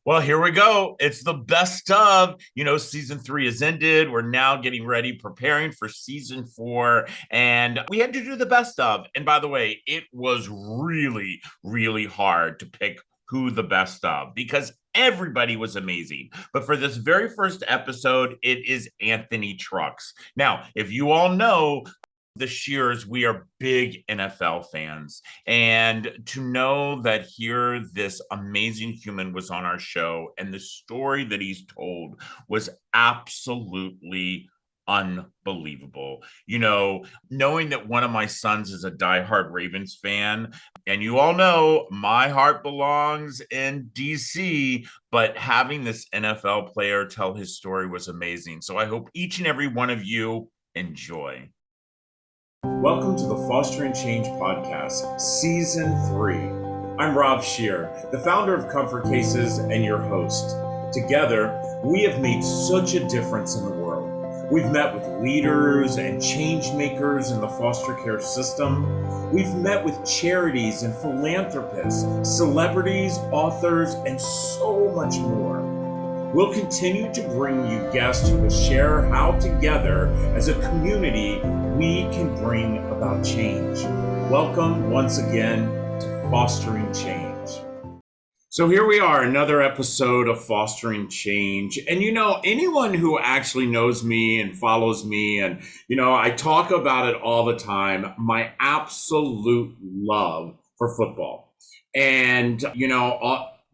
Well, here we go. It's the best of. Season three has ended. We're now getting ready, preparing for season four. And we had to do the best of. And by the way, it was really, really hard to pick who the best of because everybody was amazing. But for this very first episode, it is Anthony Trucks. Now, if you all know, the Scheers, we are big NFL fans. And to know that here this amazing human was on our show and the story that he's told was absolutely unbelievable. Knowing that one of my sons is a diehard Ravens fan, and you all know my heart belongs in DC, but having this NFL player tell his story was amazing. So I hope each and every one of you enjoy. Welcome to the Fostering Change Podcast, Season 3. I'm Rob Scheer, the founder of Comfort Cases and your host. Together, we have made such a difference in the world. We've met with leaders and change makers in the foster care system. We've met with charities and philanthropists, celebrities, authors, and so much more. We'll continue to bring you guests who will share how together as a community we can bring about change. Welcome once again to Fostering Change. So here we are, another episode of Fostering Change. And anyone who actually knows me and follows me, and I talk about it all the time, my absolute love for football. And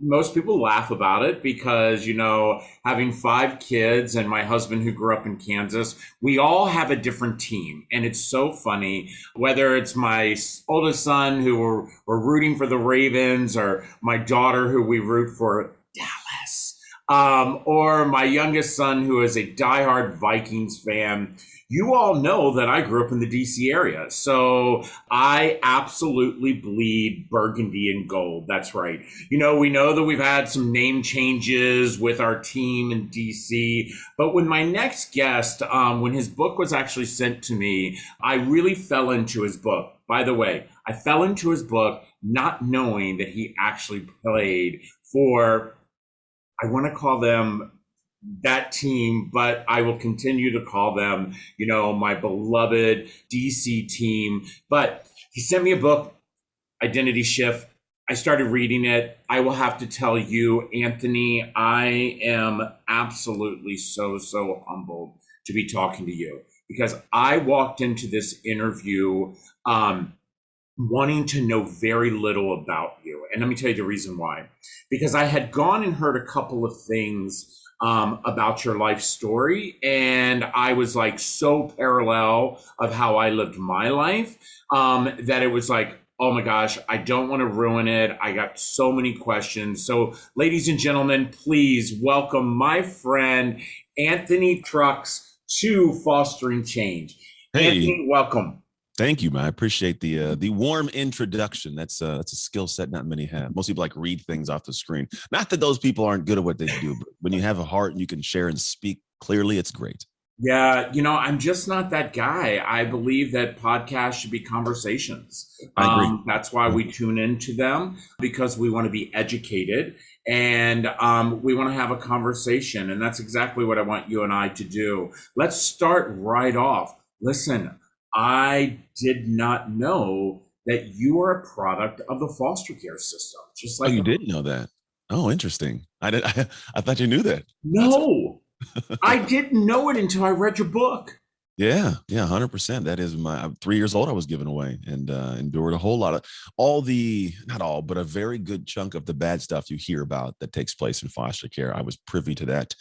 most people laugh about it because, having 5 kids and my husband who grew up in Kansas, we all have a different team. And it's so funny, whether it's my oldest son who we're rooting for the Ravens, or my daughter who we root for Dallas, or my youngest son who is a diehard Vikings fan. You all know that I grew up in the DC area, so I absolutely bleed burgundy and gold. That's right. We know that we've had some name changes with our team in DC, but when my next guest, when his book was actually sent to me, I really fell into his book. By the way, I fell into his book not knowing that he actually played for, I want to call them that team, but I will continue to call them, my beloved DC team. But he sent me a book, Identity Shift. I started reading it. I will have to tell you, Anthony, I am absolutely so humbled to be talking to you, because I walked into this interview wanting to know very little about you. And let me tell you the reason why. Because I had gone and heard a couple of things about your life story, and I was like so parallel of how I lived my life that it was like, oh my gosh, I don't want to ruin it. I got so many questions. So ladies and gentlemen, please welcome my friend Anthony Trucks to Fostering Change. Hey. Anthony, welcome. Thank you, man. I appreciate the warm introduction. That's a skill set not many have. Most people read things off the screen. Not that those people aren't good at what they do, but when you have a heart and you can share and speak clearly, it's great. Yeah, I'm just not that guy. I believe that podcasts should be conversations. I agree. That's why we tune into them, because we want to be educated and we want to have a conversation. And that's exactly what I want you and I to do. Let's start right off. Listen, I did not know that you are a product of the foster care system. Just like you didn't know that? Oh, interesting. I thought you knew that. No, I didn't know it until I read your book. Yeah, 100%. That is I'm 3 years old. I was given away and endured a whole lot of not all, but a very good chunk of the bad stuff you hear about that takes place in foster care. I was privy to that.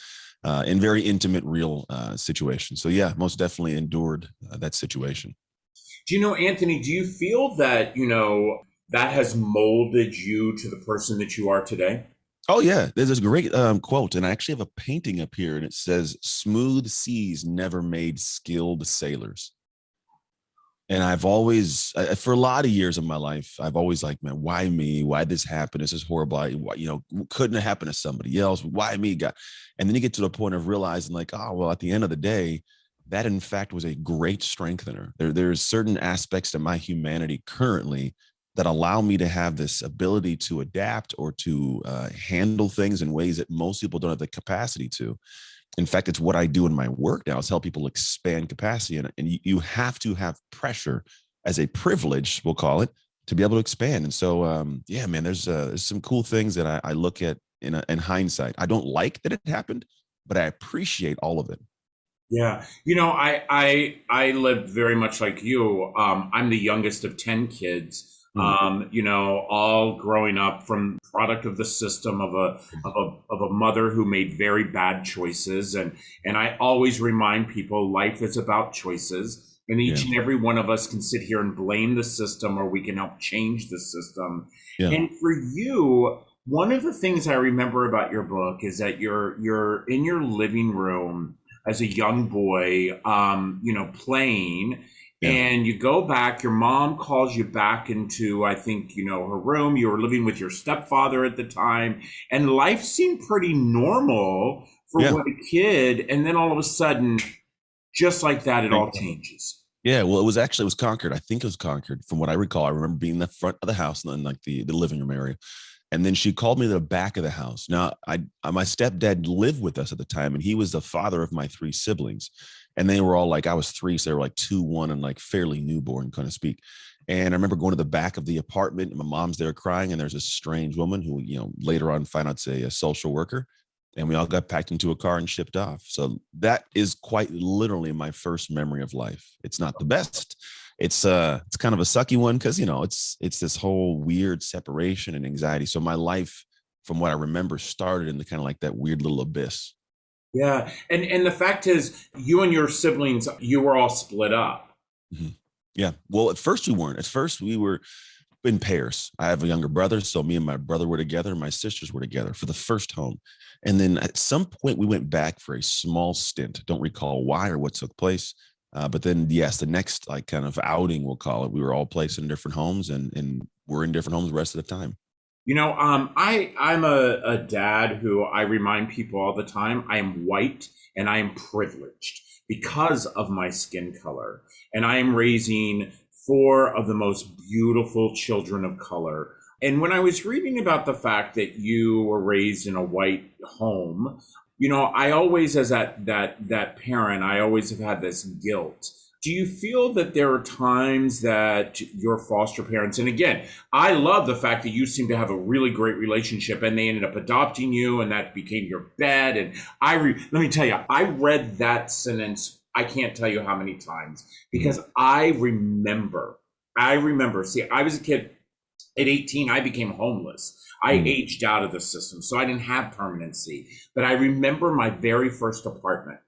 In very intimate, real situations. So yeah, most definitely endured that situation. Do Anthony, do you feel that, that has molded you to the person that you are today? Oh yeah, there's this great quote, and I actually have a painting up here, and it says, "Smooth seas never made skilled sailors." And I've always, for a lot of years of my life, I've always like, man, why me? Why this happen? This is horrible. Couldn't have happened to somebody else. Why me? God? And then you get to the point of realizing like, oh, well, at the end of the day, that in fact was a great strengthener. There's certain aspects to my humanity currently that allow me to have this ability to adapt or to handle things in ways that most people don't have the capacity to. In fact, it's what I do in my work now is help people expand capacity. And you have to have pressure as a privilege, we'll call it, to be able to expand. And so, yeah, man, there's some cool things that I look at in hindsight. I don't like that it happened, but I appreciate all of it. Yeah, I lived very much like you. I'm the youngest of 10 kids. Mm, All growing up from product of the system of a mother who made very bad choices, and I always remind people life is about choices, and each yeah, and every one of us can sit here and blame the system, or we can help change the system. yeah, And for you, one of the things I remember about your book is that you're in your living room as a young boy, playing. yeah, And you go back, your mom calls you back into, I think, her room. You were living with your stepfather at the time, and life seemed pretty normal for yeah. what a kid. And then all of a sudden, just like that, it all changes. Yeah, well, it was Concord. I think it was Concord. From what I recall, I remember being in the front of the house and then like the living room area. And then she called me to the back of the house. Now, my stepdad lived with us at the time, and he was the father of my three siblings. And they were all like, I was three, so they were like two, one, and like fairly newborn, kind of speak. And I remember going to the back of the apartment, and my mom's there crying, and there's this strange woman who, later on find out a social worker. And we all got packed into a car and shipped off. So that is quite literally my first memory of life. It's not the best. It's kind of a sucky one because it's this whole weird separation and anxiety. So my life, from what I remember, started in the kind of like that weird little abyss. Yeah. And the fact is, you and your siblings, you were all split up. Mhm. Yeah. Well, at first we weren't. At first we were in pairs. I have a younger brother, so me and my brother were together, and my sisters were together for the first home. And then at some point, we went back for a small stint. Don't recall why or what took place. But then, yes, the next like kind of outing, we'll call it, we were all placed in different homes, and we're in different homes the rest of the time. I'm a dad who I remind people all the time I am white and I am privileged because of my skin color. And I am raising four of the most beautiful children of color. And when I was reading about the fact that you were raised in a white home, I always, as that parent, I always have had this guilt. Do you feel that there are times that your foster parents, and again, I love the fact that you seem to have a really great relationship and they ended up adopting you and that became your bed. And let me tell you, I read that sentence, I can't tell you how many times, Mhm. because I remember, see, I was a kid at 18, I became homeless. I Mhm. aged out of the system, so I didn't have permanency. But I remember my very first apartment.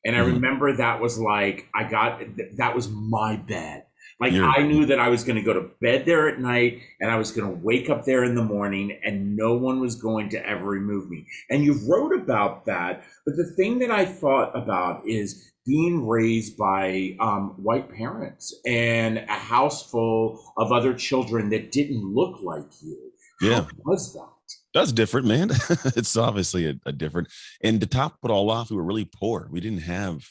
And I Mhm. remember that was like, that was my bed. Like You're I knew that I was going to go to bed there at night and I was going to wake up there in the morning and no one was going to ever remove me. And you wrote about that. But the thing that I thought about is being raised by white parents and a house full of other children that didn't look like you. How yeah. was that? That's different, man. It's obviously a different. And to top it all off, we were really poor. We didn't have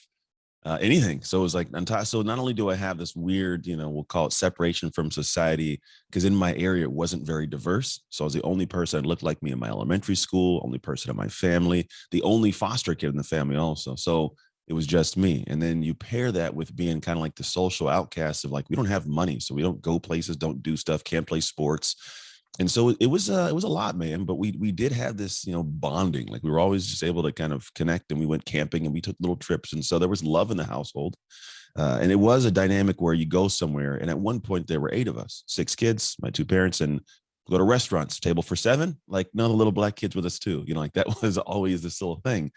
anything. So it was like, so not only do I have this weird, we'll call it separation from society, because in my area it wasn't very diverse. So I was the only person that looked like me in my elementary school, only person in my family, the only foster kid in the family also. So it was just me. And then you pair that with being kind of like the social outcast of like, we don't have money, so we don't go places, don't do stuff, can't play sports. And so it was a lot, man. But we did have this, bonding. Like we were always just able to kind of connect, and we went camping and we took little trips. And so there was love in the household. And it was a dynamic where you go somewhere. And at one point there were eight of us, six kids, my two parents, and go to restaurants, table for seven, like none of the little black kids with us too. Like that was always this little thing.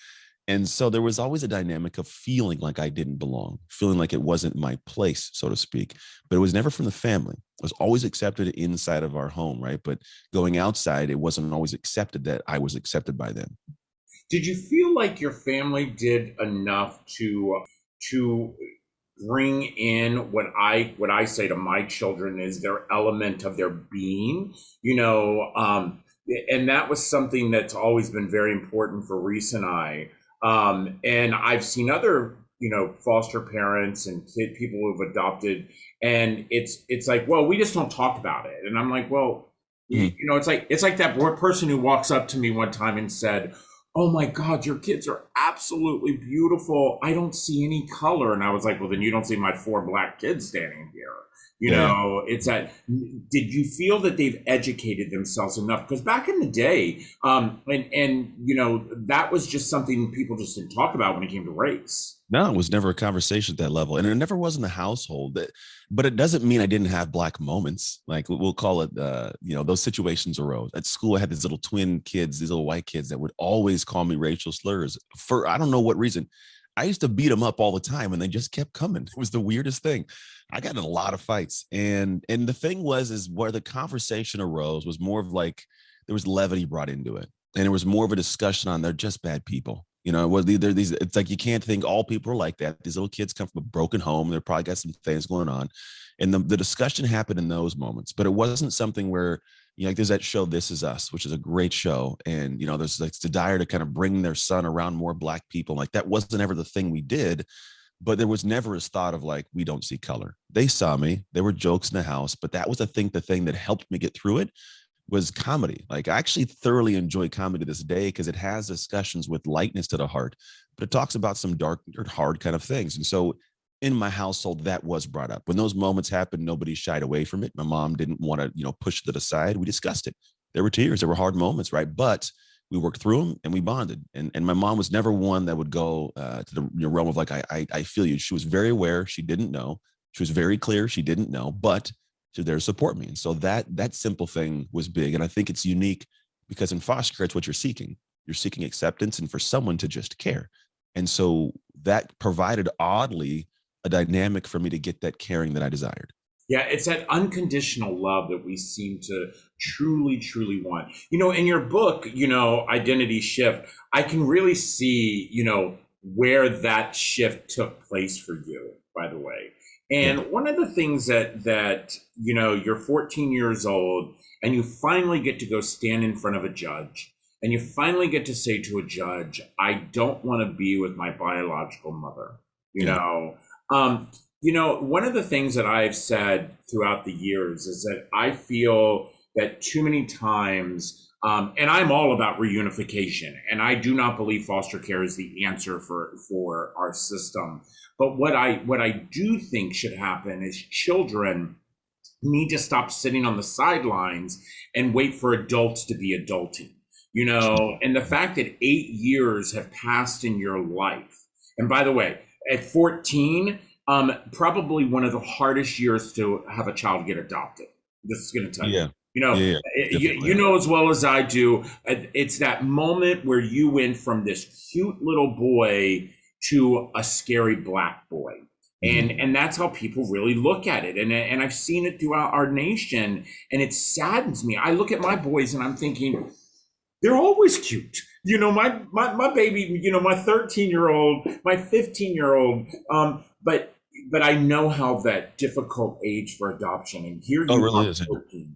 And so there was always a dynamic of feeling like I didn't belong, feeling like it wasn't my place, so to speak. But it was never from the family. It was always accepted inside of our home, right? But going outside, it wasn't always accepted that I was accepted by them. Did you feel like your family did enough to bring in what I say to my children is their element of their being, and that was something that's always been very important for Reese and I. And I've seen other foster parents and people who've adopted, and it's like, well, we just don't talk about it. And I'm like, well, it's like that person who walks up to me one time and said, "Oh my God, your kids are absolutely beautiful. I don't see any color." And I was like, "Well, then you don't see my 4 black kids standing here." It's that. Did you feel that they've educated themselves enough? Because back in the day, that was just something people just didn't talk about when it came to race. No, it was never a conversation at that level. And it never was in the household. But it doesn't mean I didn't have black moments. Like we'll call it, those situations arose. At school, I had these little twin kids, these little white kids that would always call me racial slurs for, I don't know what reason. I used to beat them up all the time and they just kept coming. It was the weirdest thing. I got in a lot of fights. And the thing is where the conversation arose was more of like, there was levity brought into it. And it was more of a discussion on they're just bad people. It's like you can't think all people are like that. These little kids come from a broken home. They're probably got some things going on. And the discussion happened in those moments, but it wasn't something where, like there's that show, This Is Us, which is a great show. And, there's like the desire to kind of bring their son around more black people. Like that wasn't ever the thing we did, but there was never this thought of like, we don't see color. They saw me, there were jokes in the house, but that was the thing that helped me get through it was comedy. Like I actually thoroughly enjoy comedy this day because it has discussions with lightness to the heart, but it talks about some dark or hard kind of things. And so in my household, that was brought up. When those moments happened, nobody shied away from it. My mom didn't want to, push it aside. We discussed it. There were tears, there were hard moments, right? But we worked through them and we bonded. And my mom was never one that would go to the realm of like, I feel you. She was very aware. She didn't know. She was very clear. She didn't know, but to there to support me. And so that simple thing was big. And I think it's unique because in foster care, it's what you're seeking. You're seeking acceptance and for someone to just care. And so that provided oddly a dynamic for me to get that caring that I desired. Yeah, it's that unconditional love that we seem to truly, truly want. In your book, Identity Shift, I can really see, where that shift took place for you, by the way. And one of the things that you're 14 years old and you finally get to go stand in front of a judge and you finally get to say to a judge, I don't want to be with my biological mother. One of the things that I've said throughout the years is that I feel that too many times, and I'm all about reunification, and I do not believe foster care is the answer for our system. But what I do think should happen is children need to stop sitting on the sidelines and wait for adults to be adulting. And the fact that 8 years have passed in your life, and by the way, at 14, probably one of the hardest years to have a child get adopted. This is going to tell you. You know as well as I do, it's that moment where you went from this cute little boy to a scary black boy. And that's how people really look at it. And I've seen it throughout our nation, and it saddens me. I look at my boys and I'm thinking, they're always cute. My baby, my 13-year-old, my 15-year-old, but I know how that difficult age for adoption. And here you really are is. 14.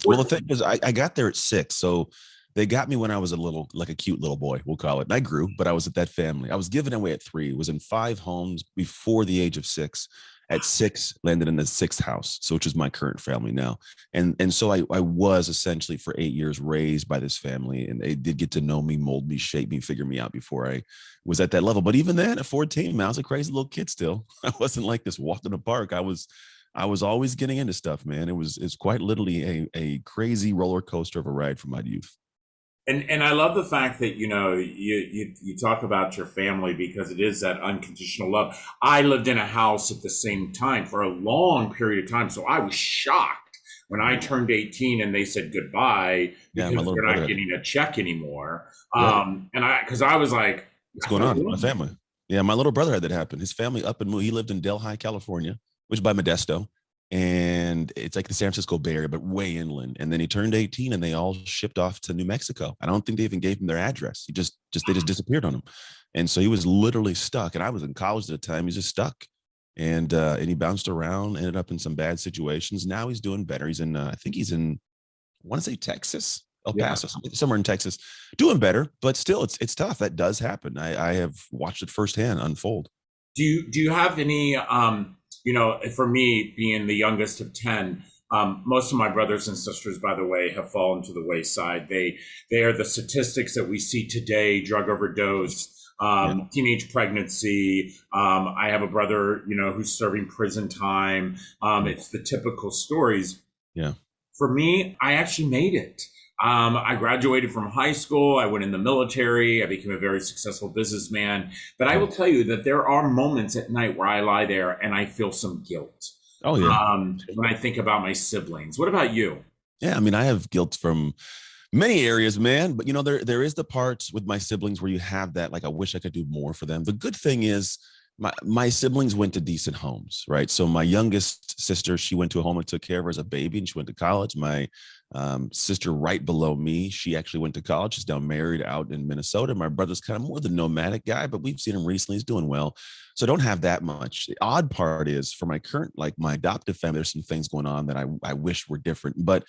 Well, the thing is, I got there at 6. So they got me when I was like a cute little boy, we'll call it. And I grew, but I was at that family. I was given away at 3, was in 5 homes before the age of 6. At 6, landed in the 6th house, so which is my current family now. And so I was essentially for 8 years raised by this family, and they did get to know me, mold me, shape me, figure me out before I was at that level. But even then, at 14, man, I was a crazy little kid still. I wasn't like this walked in the park. I was always getting into stuff, man. It's quite literally a crazy roller coaster of a ride from my youth. And I love the fact that, you talk about your family because it is that unconditional love. I lived in a house at the same time for a long period of time. So I was shocked when I turned 18 and they said goodbye because they're not getting a check anymore. Because I was like, what's going on with my family? Yeah, my little brother had that happen. His family up and moved. He lived in Delhi, California, which is by Modesto. And it's like the San Francisco Bay Area, but way inland. And then he turned 18 and they all shipped off to New Mexico. I don't think they even gave him their address. They just disappeared on him. And so he was literally stuck. And I was in college at the time. He's just stuck. And he bounced around, ended up in some bad situations. Now he's doing better. He's in, I think he's in, I want to say Texas, El Paso, somewhere in Texas, doing better, but still it's tough. That does happen. I have watched it firsthand unfold. Do you have any, for me being the youngest of 10, most of my brothers and sisters, by the way, have fallen to the wayside. They are the statistics that we see today: drug overdose, teenage pregnancy. I have a brother, who's serving prison time. It's the typical stories. Yeah. For me, I actually made it. I graduated from high school. I went in the military. I became a very successful businessman. But I will tell you that there are moments at night where I lie there and I feel some guilt. Oh yeah. When I think about my siblings. What about you? Yeah, I mean, I have guilt from many areas, man. But there is the parts with my siblings where you have that, like, I wish I could do more for them. The good thing is my siblings went to decent homes, right? So my youngest sister, she went to a home and took care of her as a baby, and she went to college. My sister right below me, she actually went to college. She's now married out in Minnesota. My brother's kind of more the nomadic guy, but we've seen him recently. He's doing well. So I don't have that much. The odd part is for my current, like my adoptive family, there's some things going on that I wish were different. But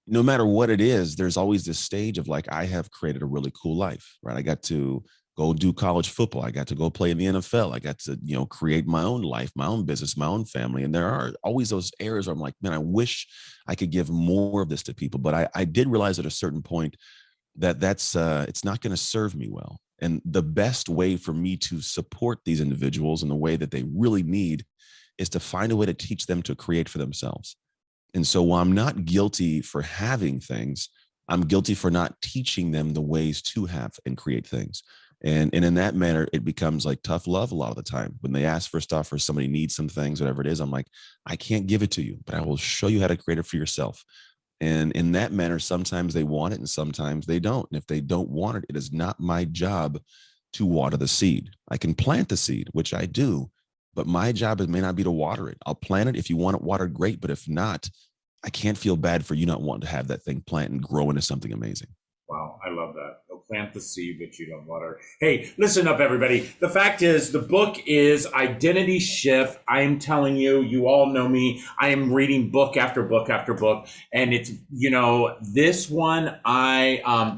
no matter what it is, there's always this stage of like, I have created a really cool life, right? I got to go do college football. I got to go play in the NFL. I got to, create my own life, my own business, my own family. And there are always those areas where I'm like, man, I wish I could give more of this to people. But I did realize at a certain point that it's not going to serve me well. And the best way for me to support these individuals in the way that they really need is to find a way to teach them to create for themselves. And so while I'm not guilty for having things, I'm guilty for not teaching them the ways to have and create things. And in that manner, it becomes like tough love a lot of the time. When they ask for stuff or somebody needs some things, whatever it is, I'm like, I can't give it to you, but I will show you how to create it for yourself. And in that manner, sometimes they want it and sometimes they don't. And if they don't want it, it is not my job to water the seed. I can plant the seed, which I do, but my job may not be to water it. I'll plant it. If you want it watered, great. But if not, I can't feel bad for you not wanting to have that thing plant and grow into something amazing. Wow, I love that. They'll plant the seed, but you don't water. Hey, listen up, everybody. The fact is, the book is Identity Shift. I am telling you, you all know me. I am reading book after book after book, and it's this one.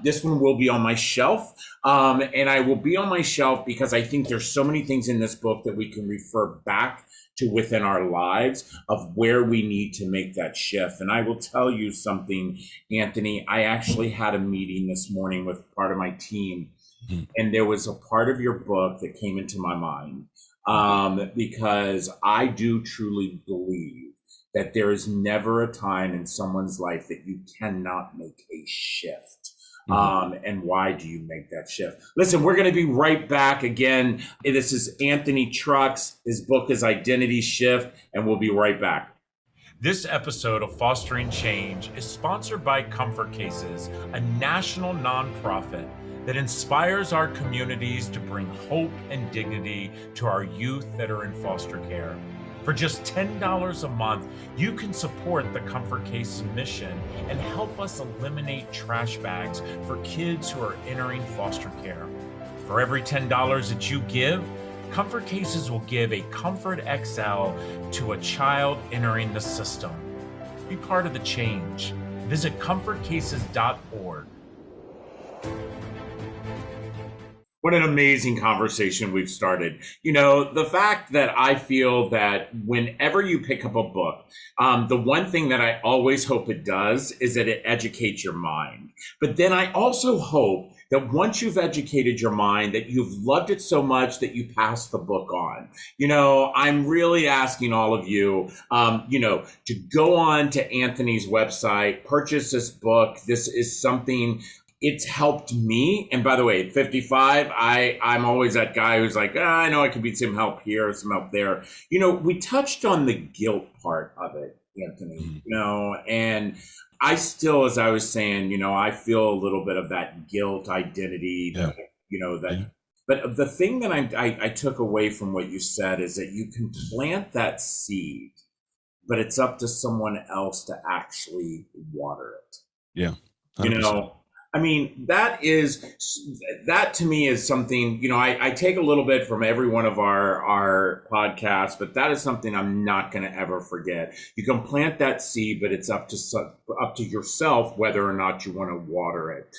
This one will be on my shelf, and I will be on my shelf because I think there's so many things in this book that we can refer back to within our lives of where we need to make that shift. And I will tell you something, Anthony, I actually had a meeting this morning with part of my team, and there was a part of your book that came into my mind because I do truly believe that there is never a time in someone's life that you cannot make a shift. And why do you make that shift? Listen, we're going to be right back again. This is Anthony Trucks. His book is Identity Shift, and we'll be right back. This episode of Fostering Change is sponsored by Comfort Cases, a national nonprofit that inspires our communities to bring hope and dignity to our youth that are in foster care. For just $10 a month, you can support the Comfort Cases mission and help us eliminate trash bags for kids who are entering foster care. For every $10 that you give, Comfort Cases will give a Comfort XL to a child entering the system. Be part of the change. Visit comfortcases.org. What an amazing conversation we've started. The fact that I feel that whenever you pick up a book, the one thing that I always hope it does is that it educates your mind. But then I also hope that once you've educated your mind, that you've loved it so much that you pass the book on. I'm really asking all of you, to go on to Anthony's website, purchase this book. This is something. It's helped me. And by the way, at 55, I'm always that guy who's like, I know I could be some help here, some help there. We touched on the guilt part of it, Anthony, and I still, as I was saying, I feel a little bit of that guilt identity, But the thing that I took away from what you said is that you can plant that seed, but it's up to someone else to actually water it. Yeah. 100%. That to me is something, I take a little bit from every one of our podcasts, but that is something I'm not going to ever forget. You can plant that seed, but it's up to yourself whether or not you want to water it.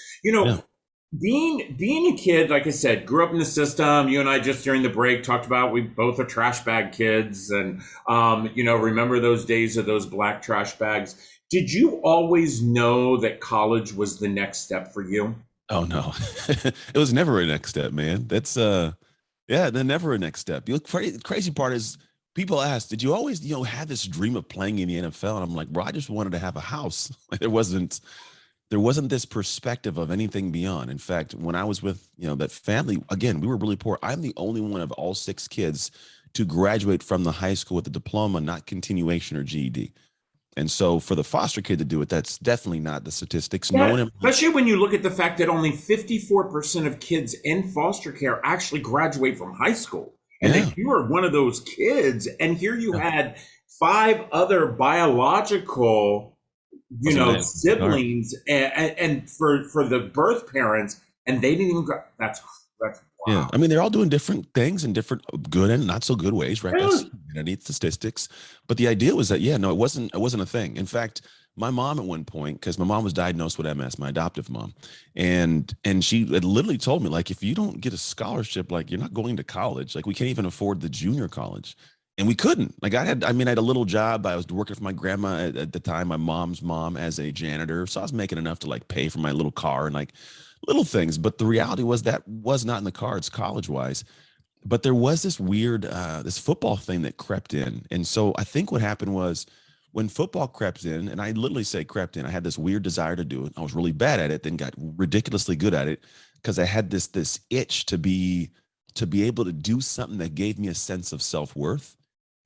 being a kid, like I said, grew up in the system. You and I just during the break talked about we both are trash bag kids, and remember those days of those black trash bags. Did you always know that college was the next step for you? Oh no, it was never a next step, man. That's yeah, they're never a next step. You look crazy part is people ask, did you always, have this dream of playing in the NFL? And I'm like, bro, I just wanted to have a house. Like there wasn't this perspective of anything beyond. In fact, when I was with, that family, again, we were really poor. I'm the only one of all six kids to graduate from the high school with a diploma, not continuation or GED. And so for the foster kid to do it, that's definitely not the statistics. No Yeah, one in especially when you look at the fact that only 54% of kids in foster care actually graduate from high school. And yeah. that you were one of those kids. And here you had five other biological, siblings and for the birth parents, and they didn't even that's Yeah, wow. I mean, they're all doing different things in different good and not so good ways, right? Yeah. That's humanity statistics. But the idea was that, yeah, no, it wasn't a thing. In fact, my mom at one point, because my mom was diagnosed with MS, my adoptive mom, and she had literally told me, like, if you don't get a scholarship, like, you're not going to college. Like, we can't even afford the junior college. And we couldn't. Like, I had a little job. I was working for my grandma at the time, my mom's mom, as a janitor. So I was making enough to like pay for my little car and like little things. But the reality was that was not in the cards college wise. But there was this weird this football thing that crept in. And so I think what happened was when football crept in, and I literally say crept in, I had this weird desire to do it. I was really bad at it, then got ridiculously good at it because I had this itch to be able to do something that gave me a sense of self-worth.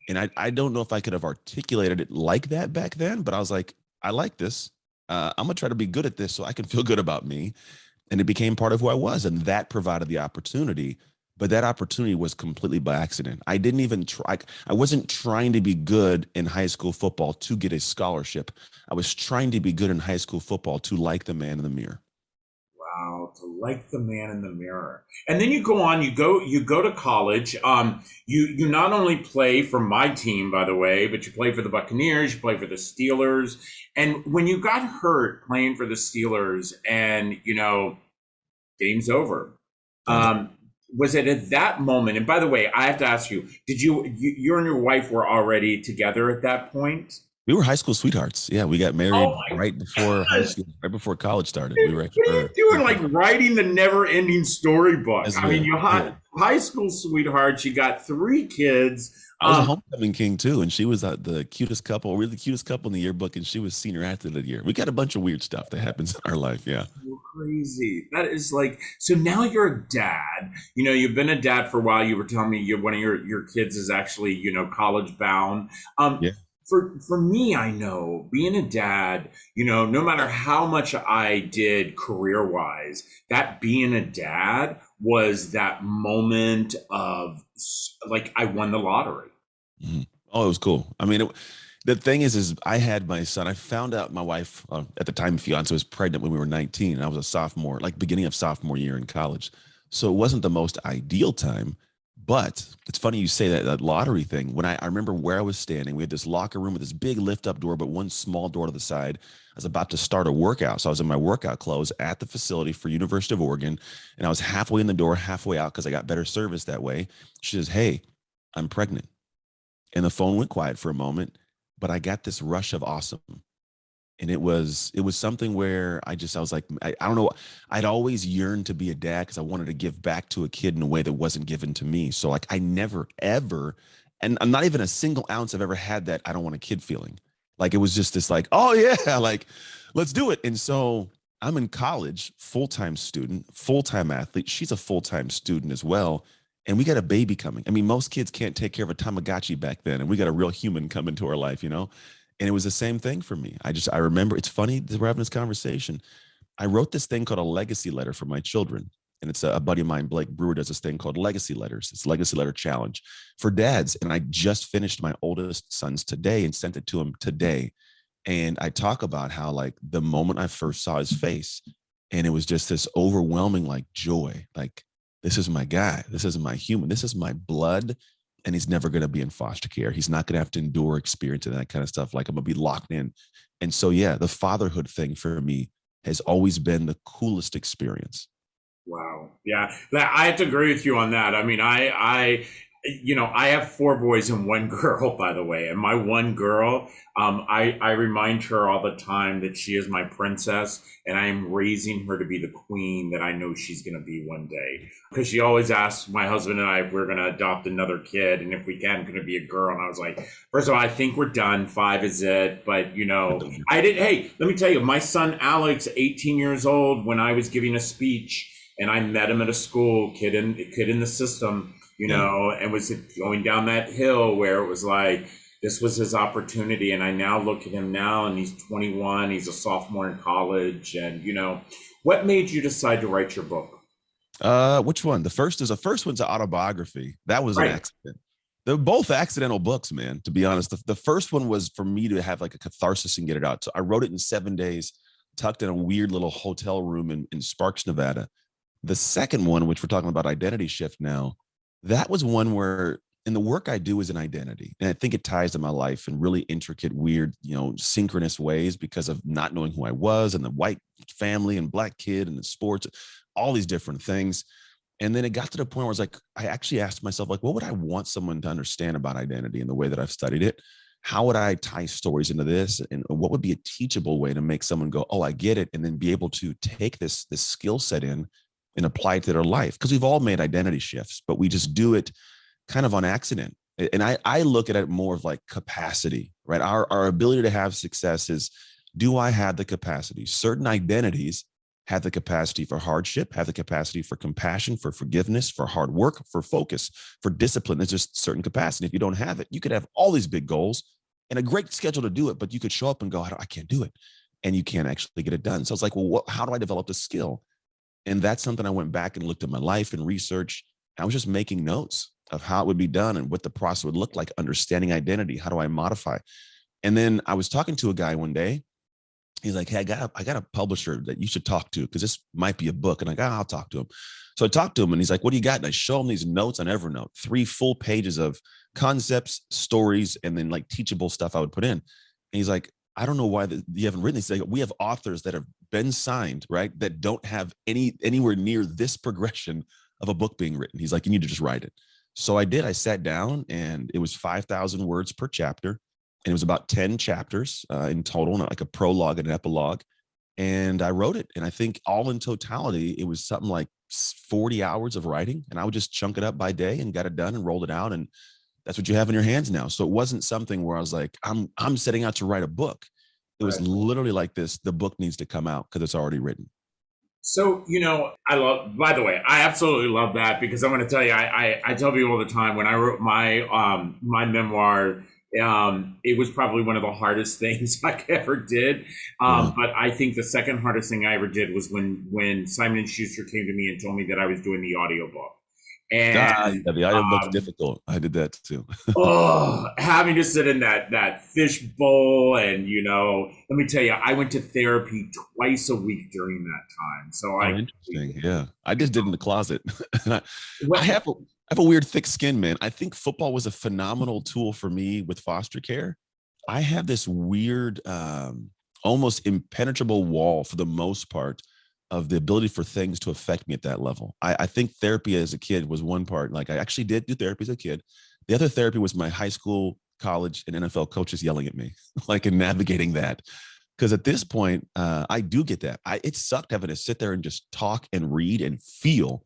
And I don't know if I could have articulated it like that back then, but I was like, I like this. I'm gonna try to be good at this so I can feel good about me, and it became part of who I was, and that provided the opportunity. But that opportunity was completely by accident. I didn't even try. I wasn't trying to be good in high school football to get a scholarship. I was trying to be good in high school football to like the man in the mirror. Wow, to like the man in the mirror. And then you go on, you go to college. You not only play for my team, by the way, but you play for the Buccaneers, you play for the Steelers. And when you got hurt playing for the Steelers and, game's over. Right. Um, was it at that moment? And by the way, I have to ask you, you and your wife were already together at that point? We were high school sweethearts. Yeah, we got Oh married my right before high gosh. school, right before college started. We Dude, were what are you doing? Like writing the never-ending storybook. as I mean, yeah, you yeah. had high school sweetheart. You got three kids. I was a homecoming king too, and she was the cutest couple. We were the cutest couple in the yearbook, and she was senior athlete of the year. We got a bunch of weird stuff that happens in our life. Yeah, So crazy. That is like so. Now you're a dad. You've been a dad for a while. You were telling me one of your kids is actually college bound. Um, yeah. for me, I know being a dad, no matter how much I did career wise, that being a dad was that moment of like I won the lottery. Mhm. Oh, it was cool. I mean, the thing is I had my son. I found out my wife at the time, fiance, was pregnant when we were 19. And I was a sophomore, like beginning of sophomore year in college. So it wasn't the most ideal time. But it's funny you say that lottery thing. When I remember where I was standing, we had this locker room with this big lift up door, but one small door to the side. I was about to start a workout. So I was in my workout clothes at the facility for University of Oregon. And I was halfway in the door, halfway out because I got better service that way. She says, "Hey, I'm pregnant." And the phone went quiet for a moment, but I got this rush of awesome. And it was something where I was like, I don't know. I'd always yearned to be a dad because I wanted to give back to a kid in a way that wasn't given to me. So like I never ever, and I'm not even a single ounce I've ever had that I don't want a kid feeling. Like it was just this like, oh yeah, like let's do it. And so I'm in college, full-time student, full-time athlete. She's a full-time student as well. And we got a baby coming. I mean, most kids can't take care of a Tamagotchi back then. And we got a real human come into our life. And it was the same thing for me. I remember it's funny that we're having this conversation. I wrote this thing called a legacy letter for my children. And it's a buddy of mine, Blake Brewer, does this thing called legacy letters. It's legacy letter challenge for dads. And I just finished my oldest son's today and sent it to him today. And I talk about how like the moment I first saw his face, and it was just this overwhelming like joy, like this is my guy, this is my human, this is my blood, and he's never going to be in foster care. He's not going to have to endure experience and that kind of stuff. Like I'm going to be locked in. And so, yeah, the fatherhood thing for me has always been the coolest experience. Wow. Yeah. I have to agree with you on that. I mean, I have four boys and one girl, by the way. And my one girl, I remind her all the time that she is my princess and I am raising her to be the queen that I know she's going to be one day. Because she always asks my husband and I if we're going to adopt another kid and if we can, going to be a girl. And I was like, first of all, I think we're done. Five is it. But, hey, let me tell you, my son Alex, 18 years old, when I was giving a speech, and I met him at a school, kid in the system, Yeah. and was going down that hill where it was like this was his opportunity. And I now look at him now, and he's 21. He's a sophomore in college, and what made you decide to write your book? Which one? The first one's an autobiography. That was an Right. accident. They're both accidental books, man. To be honest, the first one was for me to have like a catharsis and get it out. So I wrote it in 7 days, tucked in a weird little hotel room in Sparks, Nevada. The second one, which we're talking about identity shift now, that was one where, and the work I do is an identity. And I think it ties to my life in really intricate, weird, synchronous ways because of not knowing who I was and the white family and black kid and the sports, all these different things. And then it got to the point where I was like, I actually asked myself, like, what would I want someone to understand about identity in the way that I've studied it? How would I tie stories into this? And what would be a teachable way to make someone go, oh, I get it. And then be able to take this skill set in and apply it to their life. Because we've all made identity shifts, but we just do it kind of on accident. And I look at it more of like capacity, right? Our ability to have success is, do I have the capacity? Certain identities have the capacity for hardship, have the capacity for compassion, for forgiveness, for hard work, for focus, for discipline. There's just certain capacity. If you don't have it, you could have all these big goals and a great schedule to do it, but you could show up and go, I can't do it. And you can't actually get it done. So it's like, well, how do I develop the skill? And that's something I went back and looked at my life and research. I was just making notes of how it would be done and what the process would look like, understanding identity. How do I modify? And then I was talking to a guy one day. He's like, hey, I got a publisher that you should talk to because this might be a book. And I'll talk to him. So I talked to him and he's like, what do you got? And I show him these notes on Evernote, 3 full pages of concepts, stories, and then like teachable stuff I would put in. And he's like, I don't know why you haven't written this. Like, we have authors that have been signed, right, that don't have anywhere near this progression of a book being written. He's like, you need to just write it. So I did. I sat down and it was 5,000 words per chapter. And it was about 10 chapters in total, like a prologue and an epilogue. And I wrote it. And I think all in totality, it was something like 40 hours of writing. And I would just chunk it up by day and got it done and rolled it out. And that's what you have in your hands now. So it wasn't something where I was like, I'm setting out to write a book. It was literally like this. The book needs to come out because it's already written. So, by the way, I absolutely love that because I'm going to tell you, I tell people all the time when I wrote my memoir, it was probably one of the hardest things I ever did. Yeah. But I think the second hardest thing I ever did was when Simon and Schuster came to me and told me that I was doing the audiobook. And Yeah, the audiobook's difficult. I did that too. having to sit in that fish bowl and let me tell you, I went to therapy twice a week during that time. So Oh, interesting. Yeah. I just did in the closet. I well, have a weird thick skin, man. I think football was a phenomenal tool for me with foster care. I have this weird, almost impenetrable wall for the most part of the ability for things to affect me at that level. I think therapy as a kid was one part. Like I actually did do therapy as a kid. The other therapy was my high school, college, and NFL coaches yelling at me, like in navigating that. Because at this point, I do get that. It sucked having to sit there and just talk and read and feel.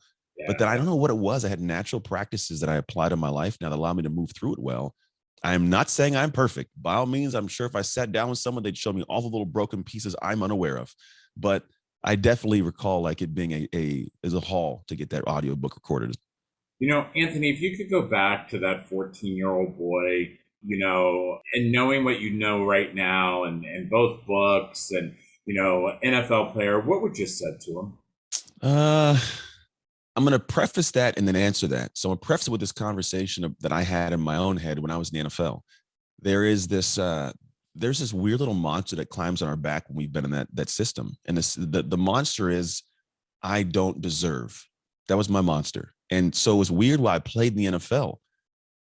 But then I don't know what it was. I had natural practices that I applied to my life now that allow me to move through it well. I'm not saying I'm perfect. By all means, I'm sure if I sat down with someone, they'd show me all the little broken pieces I'm unaware of. But I definitely recall like it being as a haul to get that audiobook recorded. Anthony, if you could go back to that 14-year-old boy, and knowing what you know right now and both books and, NFL player, what would you said to him? Uh, I'm going to preface that and then answer that. So I'm going to preface it with this conversation that I had in my own head when I was in the NFL. There is this, there's this weird little monster that climbs on our back when we've been in that system. And the monster is, I don't deserve. That was my monster. And so it was weird while I played in the NFL.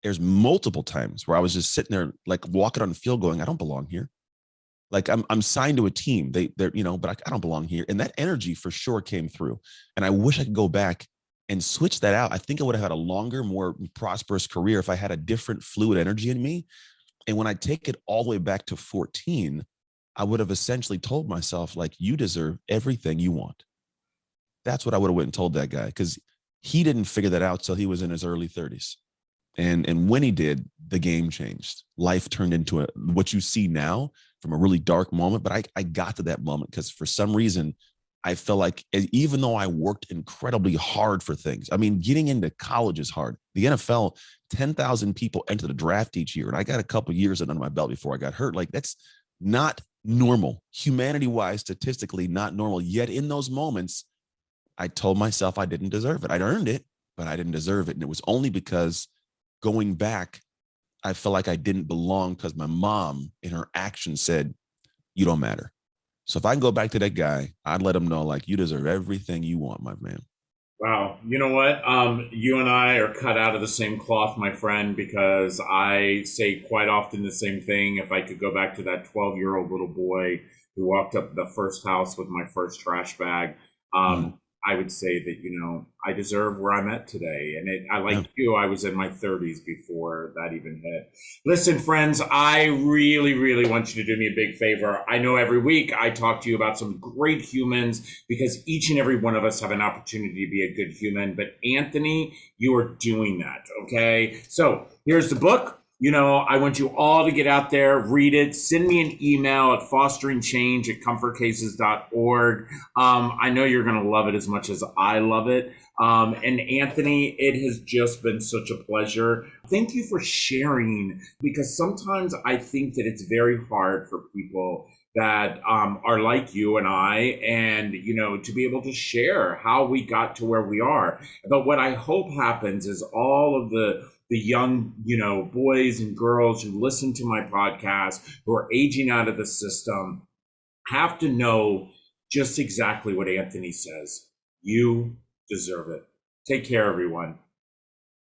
There's multiple times where I was just sitting there, like walking on the field going, I don't belong here. Like I'm signed to a team. They're, but I don't belong here. And that energy for sure came through. And I wish I could go back and switch that out. I think I would have had a longer, more prosperous career if I had a different fluid energy in me. And when I take it all the way back to 14, I would have essentially told myself, like, you deserve everything you want. That's what I would have went and told that guy, because he didn't figure that out till he was in his early 30s. And when he did, the game changed. Life turned into what you see now from a really dark moment. But I got to that moment because for some reason, I felt like even though I worked incredibly hard for things, I mean, getting into college is hard. The NFL, 10,000 people enter the draft each year. And I got a couple of years under my belt before I got hurt. Like, that's not normal, humanity-wise, statistically not normal. Yet in those moments, I told myself I didn't deserve it. I'd earned it, but I didn't deserve it. And it was only because going back, I felt like I didn't belong because my mom in her action said, you don't matter. So if I can go back to that guy, I'd let him know, like, you deserve everything you want, my man. Wow. You know what? You and I are cut out of the same cloth, my friend, because I say quite often the same thing. If I could go back to that 12-year-old little boy who walked up the first house with my first trash bag, I would say that, I deserve where I'm at today. And I like you, I was in my 30s before that even hit. Listen, friends, I really, really want you to do me a big favor. I know every week I talk to you about some great humans because each and every one of us have an opportunity to be a good human. But Anthony, you are doing that, okay? So here's the book. I want you all to get out there, read it, send me an email at fosteringchange@comfortcases.org. I know you're going to love it as much as I love it. And Anthony, it has just been such a pleasure. Thank you for sharing, because sometimes I think that it's very hard for people that are like you and I, and, to be able to share how we got to where we are. But what I hope happens is all of the young, boys and girls who listen to my podcast, who are aging out of the system, have to know just exactly what Anthony says. You deserve it. Take care, everyone.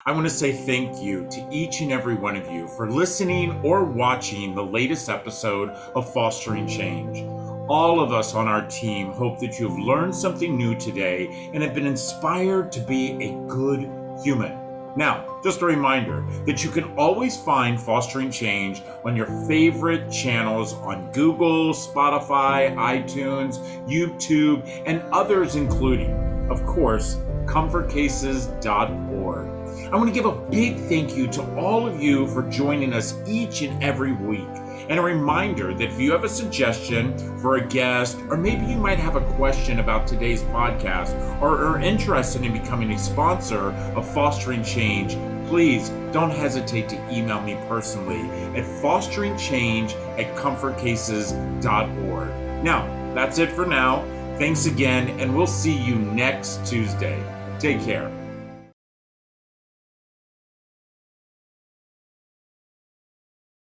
I want to say thank you to each and every one of you for listening or watching the latest episode of Fostering Change. All of us on our team hope that you've learned something new today and have been inspired to be a good human. Now, just a reminder that you can always find Fostering Change on your favorite channels on Google, Spotify, iTunes, YouTube, and others, including, of course, comfortcases.org. I want to give a big thank you to all of you for joining us each and every week. And a reminder that if you have a suggestion for a guest, or maybe you might have a question about today's podcast, or are interested in becoming a sponsor of Fostering Change, please don't hesitate to email me personally at fosteringchange@comfortcases.org. Now, that's it for now. Thanks again, and we'll see you next Tuesday. Take care.